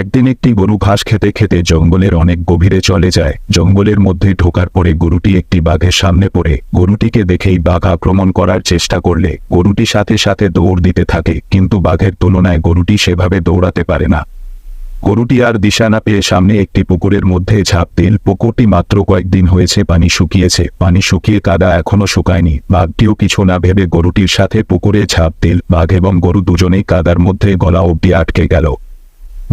একদিন একটি গরু ঘাস খেতে খেতে জঙ্গলের অনেক গভীরে চলে যায়। জঙ্গলের মধ্যে ঢোকার পরে গরুটি একটি বাঘের সামনে পড়ে। গরুটিকে দেখেই বাঘ আক্রমণ করার চেষ্টা করলে গরুটি সাথে সাথে দৌড় দিতে থাকে, কিন্তু বাঘের তুলনায় গরুটি সেভাবে দৌড়াতে পারে না। গরুটি আর দিশা না পেয়ে সামনে একটি পুকুরের মধ্যে ঝাঁপ দিল। পুকুরটি মাত্র কয়েকদিন হয়েছে পানি শুকিয়েছে, পানি শুকিয়ে কাদা এখনো শুকায়নি। বাঘটিও কিছু না ভেবে গরুটির সাথে পুকুরে ঝাঁপ দিল। বাঘ এবং গরু দুজনেই কাদার মধ্যে গলা অবধি আটকে গেল।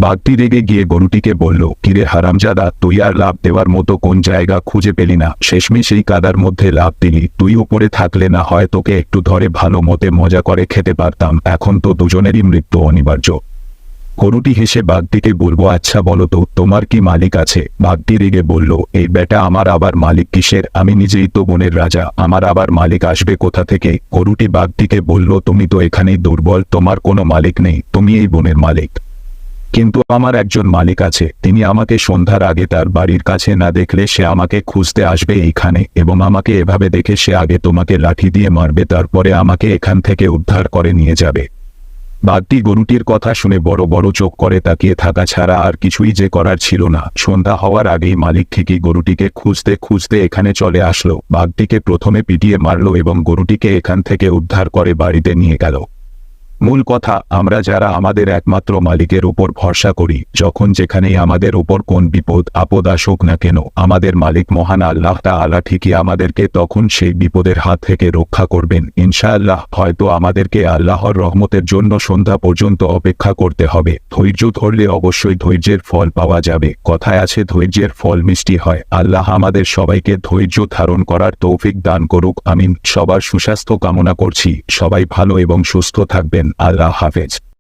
বাঘটি রেগে গিয়ে গরুটিকে বলল, কিরে হারামজাদা, তুই আর লাফ দেওয়ার মতো কোন জায়গা খুঁজে পেলি না? শেষমেশ এই কাদার মধ্যে লাফ দিলি। তুই উপরে থাকলে না হয় তোকে একটু ধরে ভালো মতে মজা করে খেতে পারতাম, এখন তো দুজনেরই মৃত্যু অনিবার্য। গরুটি হেসে বাঘটিকে বলল, আচ্ছা বলো তো, তোমার কি মালিক আছে? বাঘটি রেগে বলল, এই বেটা, আমার আবার মালিক কিসের? আমি নিজেই তো বনের রাজা, আমার আবার মালিক আসবে কোথা থেকে? গরুটি বাঘটিকে বলল, তুমি তো এখানেই দুর্বল, তোমার কোনো মালিক নেই, তুমি এই বনের মালিক। কিন্তু আমার একজন মালিক আছে, তিনি আমাকে সন্ধ্যার আগে তার বাড়ির কাছে না দেখলে সে আমাকে খুঁজতে আসবে এইখানে, এবং আমাকে এভাবে দেখে সে আগে তোমাকে লাঠি দিয়ে মারবে, তারপরে আমাকে এখান থেকে উদ্ধার করে নিয়ে যাবে। বাঘটি গরুটির কথা শুনে বড় বড় চোখ করে তাকিয়ে থাকা ছাড়া আর কিছুই যে করার ছিল না। সন্ধ্যা হওয়ার আগেই মালিক ঠিকই গরুটিকে খুঁজতে খুঁজতে এখানে চলে আসলো। বাঘটিকে প্রথমে পিটিয়ে মারল এবং গরুটিকে এখান থেকে উদ্ধার করে বাড়িতে নিয়ে গেল। মূল কথা, আমরা যারা আমাদের একমাত্র মালিকের উপর ভরসা করি, যখন যেখানেই আমাদের উপর কোন বিপদ আপদ আসুক না কেন, আমাদের মালিক মহান আল্লাহ তাআলা ঠিকই আমাদেরকে তখন সেই বিপদের হাত থেকে রক্ষা করবেন ইনশাআল্লাহ। হয়তো আমাদেরকে আল্লাহর রহমতের জন্য সন্ধ্যা পর্যন্ত অপেক্ষা করতে হবে। ধৈর্য ধরলে অবশ্যই ধৈর্যের ফল পাওয়া যাবে। কথায় আছে, ধৈর্যের ফল মিষ্টি হয়। আল্লাহ আমাদের সবাইকে ধৈর্য ধারণ করার তৌফিক দান করুক, আমিন। সবার সুস্বাস্থ্য কামনা করছি। সবাই ভালো এবং সুস্থ থাকবেন। আল্লাহ হাফেজ।